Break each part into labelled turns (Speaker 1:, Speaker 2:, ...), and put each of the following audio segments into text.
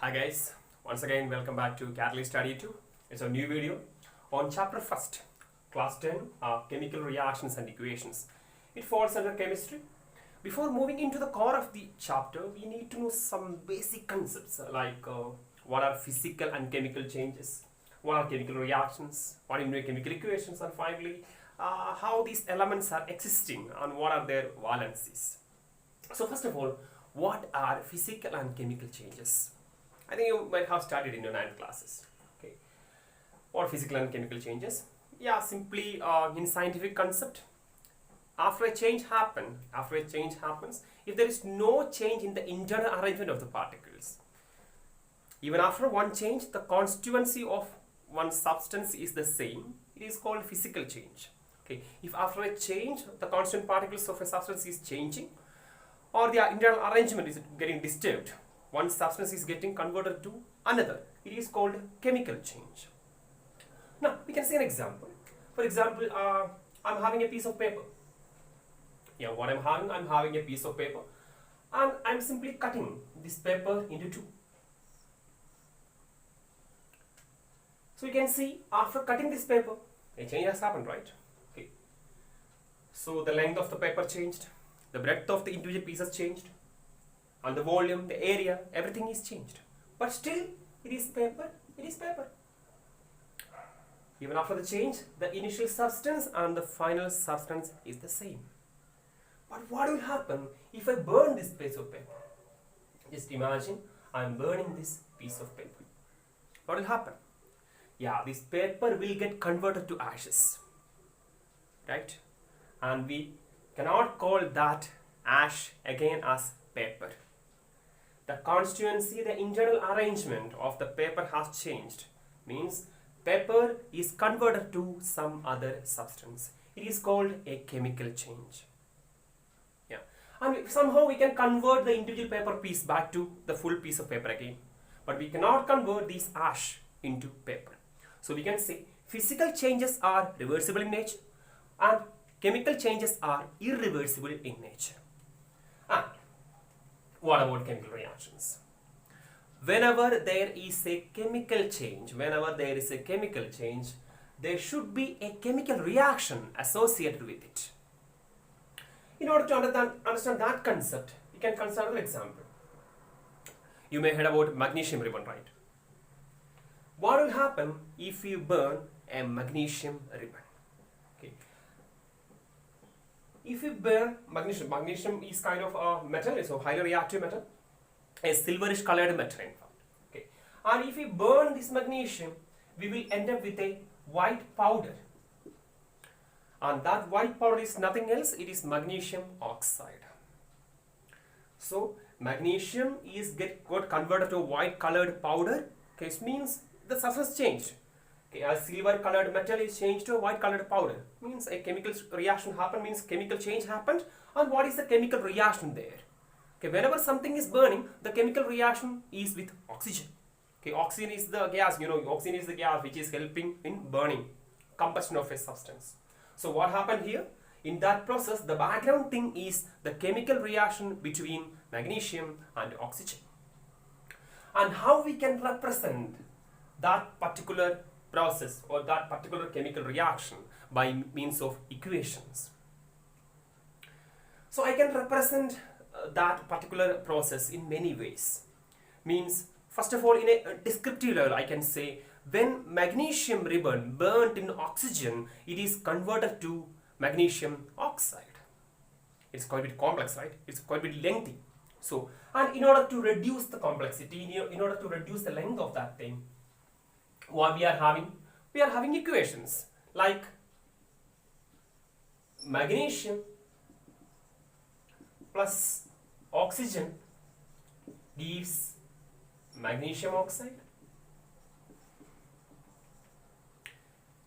Speaker 1: Hi guys, once again welcome back to Catalyst Study 2. It's a new video on chapter 1st, class 10, chemical reactions and equations. It falls under chemistry. Before moving into the core of the chapter, we need to know some basic concepts like what are physical and chemical changes, what are chemical reactions, what are chemical equations, and finally how these elements are existing and what are their valencies. So first of all, what are physical and chemical changes? I think you might have studied in your 9th classes. Okay, what are physical and chemical changes? Yeah, simply in scientific concept, after a change happens, if there is no change in the internal arrangement of the particles, even after one change, the constituency of one substance is the same, it is called physical change. Okay, if after a change, the constant particles of a substance is changing, or the internal arrangement is getting disturbed, one substance is getting converted to another, it is called chemical change. Now, we can see an example. For example, I'm having a piece of paper. Yeah, what I'm having a piece of paper, and I'm simply cutting this paper into two. So you can see, after cutting this paper, a change has happened, right? Okay. So the length of the paper changed, the breadth of the individual pieces changed, and the volume, the area, everything is changed. But still, it is paper, it is paper. Even after the change, the initial substance and the final substance is the same. But what will happen if I burn this piece of paper? Just imagine, I am burning this piece of paper. What will happen? Yeah, this paper will get converted to ashes, right? And we cannot call that ash again as paper. The constituency, the internal arrangement of the paper has changed. Means paper is converted to some other substance. It is called a chemical change. Yeah, and somehow we can convert the individual paper piece back to the full piece of paper again. But we cannot convert this ash into paper. So we can say physical changes are reversible in nature and chemical changes are irreversible in nature. And what about chemical reactions? Whenever there is a chemical change, there should be a chemical reaction associated with it. In order to understand that concept, we can consider an example. You may heard about magnesium ribbon, right? What will happen if you burn a magnesium ribbon? Okay. If you burn magnesium is kind of a metal, it's a highly reactive metal, a silverish colored metal in fact. Okay. And if we burn this magnesium, we will end up with a white powder. And that white powder is nothing else, it is magnesium oxide. So magnesium is got converted to a white colored powder. Okay, it means the substance changed. Okay, a silver colored metal is changed to a white colored powder. Means a chemical reaction happened, means chemical change happened. And what is the chemical reaction there? Okay, whenever something is burning, the chemical reaction is with oxygen. Okay, oxygen is the gas, oxygen is the gas which is helping in burning, combustion of a substance. So what happened here? In that process, the background thing is the chemical reaction between magnesium and oxygen. And how we can represent that particular process or that particular chemical reaction by means of equations. So I can represent that particular process in many ways. Means, first of all, in a descriptive level, I can say when magnesium ribbon burnt in oxygen, it is converted to magnesium oxide. It's quite a bit complex, right? It's quite a bit lengthy. So, and in order to reduce the complexity, in order to reduce the length of that thing, what we are having equations like magnesium plus oxygen gives magnesium oxide.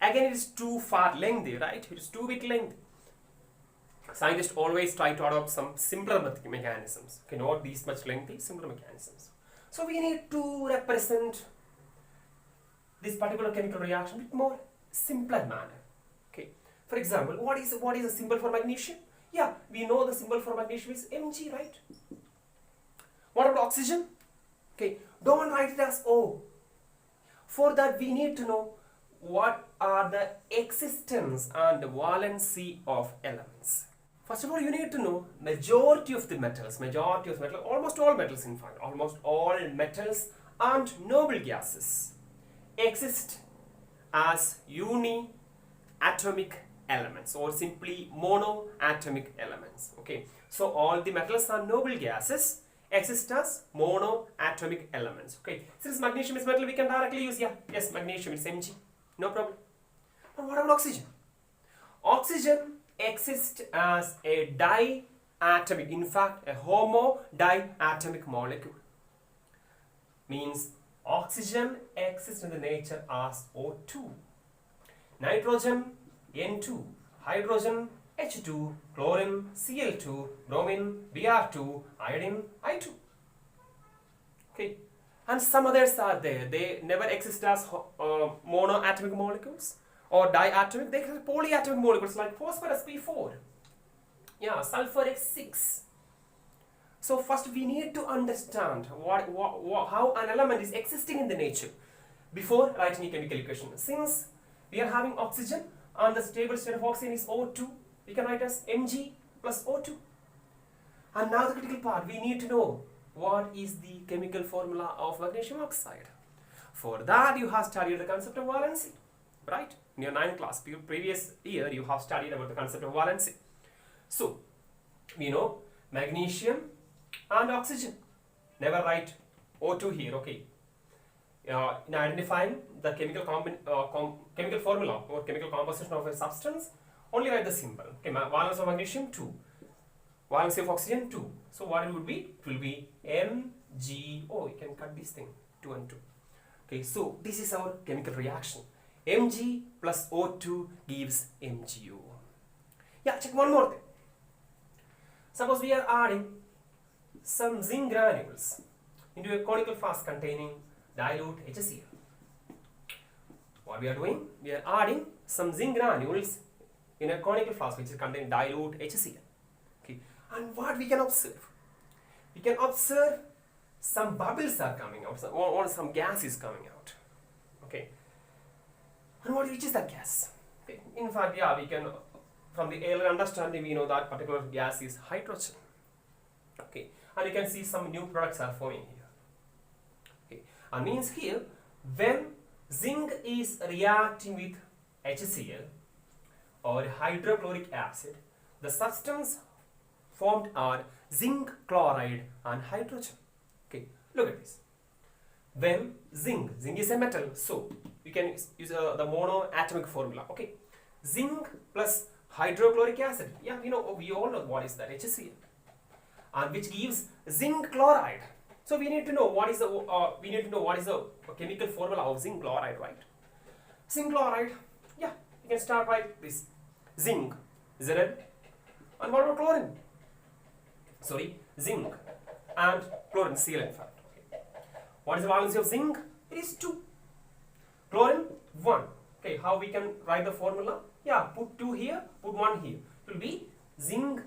Speaker 1: Again, it is too far lengthy, right? It is too bit lengthy. Scientists always try to adopt some simpler mechanisms. Okay, not these much lengthy, simpler mechanisms. So we need to represent this particular chemical reaction with more simpler manner. Okay. For example, what is the symbol for magnesium? Yeah, we know the symbol for magnesium is Mg, right? What about oxygen? Okay, don't write it as O. For that we need to know what are the existence and valency of elements. First of all, you need to know majority of metals, almost all metals in fact, almost all metals and noble gases exist as uniatomic elements or simply monoatomic elements. Okay, so all the metals and noble gases exist as monoatomic elements. Okay, since magnesium is metal, we can directly use, yes, magnesium is Mg, no problem. But what about oxygen? Oxygen exists as a diatomic, in fact a homodiatomic molecule. Means oxygen exists in the nature as O2, nitrogen N2, hydrogen H2, chlorine Cl2, bromine Br2, iodine I2. Okay, and some others are there. They never exist as monoatomic molecules or diatomic. They are polyatomic molecules like phosphorus P4, sulfur X6. So first we need to understand how an element is existing in the nature before writing a chemical equation. Since we are having oxygen and the stable state of oxygen is O2, we can write as Mg plus O2. And now the critical part, we need to know what is the chemical formula of magnesium oxide. For that you have studied the concept of valency, right? In your 9th class, previous year you have studied about the concept of valency. So we know magnesium and oxygen. Never write O2 here, okay? In identifying the chemical formula or chemical composition of a substance, only write the symbol. Okay, valence of magnesium 2, valency of oxygen 2. So what it would be? It will be MgO. You can cut this thing 2 and 2. Okay, so this is our chemical reaction. Mg plus O2 gives MgO. Yeah, check one more thing. Suppose we are adding some zinc granules into a conical flask containing dilute HCl. What we are doing? We are adding some zinc granules in a conical flask which is containing dilute HCl. Okay, and what we can observe? We can observe some bubbles are coming out, or some gas is coming out. Okay, and which is that gas? Okay. In fact, we can, from the earlier understanding, we know that particular gas is hydrogen. Okay, and you can see some new products are forming here. Okay, and means here when zinc is reacting with HCl or hydrochloric acid, the substance formed are zinc chloride and hydrogen. Okay, look at this. When zinc is a metal, so you can use the monoatomic formula. Okay, zinc plus hydrochloric acid. Yeah, we all know what is that, HCl, and which gives zinc chloride. So we need to know what is the chemical formula of zinc chloride, right? Zinc chloride. Yeah, you can start by this. Zinc, Zn, and what about chlorine? Sorry, zinc and chlorine, Cl in fact. Okay. What is the valency of zinc? It is 2. Chlorine 1. Okay, how we can write the formula? Yeah, put 2 here, put 1 here. It will be zinc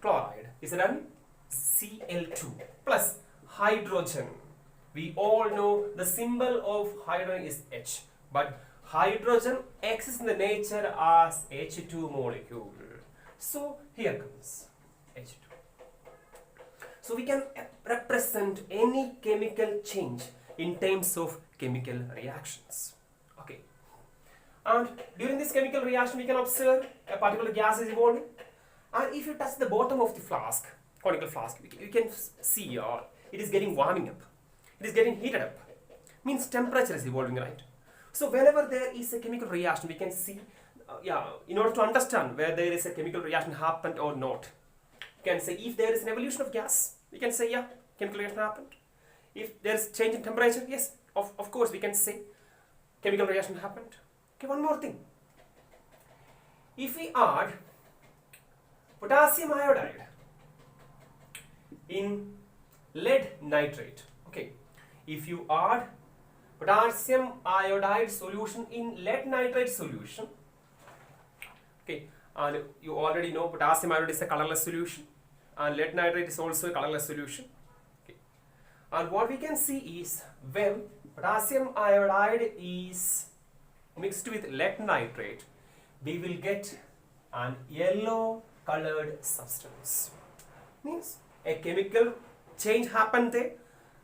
Speaker 1: chloride is an Cl2 plus hydrogen. We all know the symbol of hydrogen is H, but hydrogen exists in the nature as H2 molecule. So here comes H2. So we can represent any chemical change in terms of chemical reactions. Okay. And during this chemical reaction, we can observe a particular gas is evolving. And if you touch the bottom of the flask, conical flask, you can see it is getting warming up. It is getting heated up. Means temperature is evolving, right? So whenever there is a chemical reaction, we can see, in order to understand where there is a chemical reaction happened or not, you can say if there is an evolution of gas, we can say, chemical reaction happened. If there is change in temperature, yes, of course we can say chemical reaction happened. Okay, one more thing. If we add potassium iodide in lead nitrate, okay, if you add potassium iodide solution in lead nitrate solution, okay, and you already know potassium iodide is a colorless solution and lead nitrate is also a colorless solution, okay, And what we can see is when potassium iodide is mixed with lead nitrate, we will get an yellow colored substance. Means a chemical change happened there.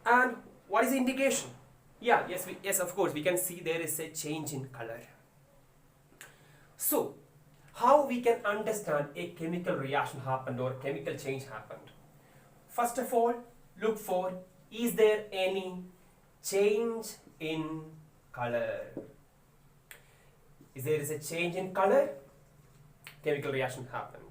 Speaker 1: And what is the indication? Yes, of course, we can see there is a change in color. So, how we can understand a chemical reaction happened or chemical change happened? First of all, look for, is there any change in color? If there is a change in color, chemical reaction happened.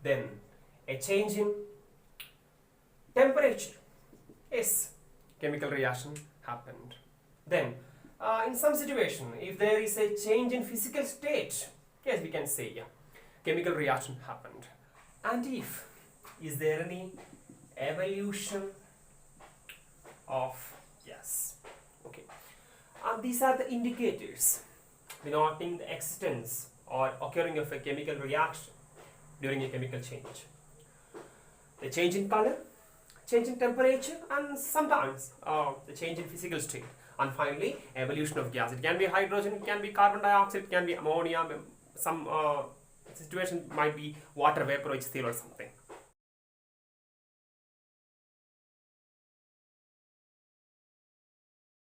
Speaker 1: Then a change in temperature, yes, chemical reaction happened. Then in some situation, if there is a change in physical state, yes, we can say, yeah, chemical reaction happened. And if, is there any evolution of, yes, okay. And these are the indicators denoting the existence or occurring of a chemical reaction during a chemical change. The change in color, change in temperature, and sometimes the change in physical state. And finally, evolution of gas. It can be hydrogen, it can be carbon dioxide, it can be ammonia, some situation might be water vapor or steel or something.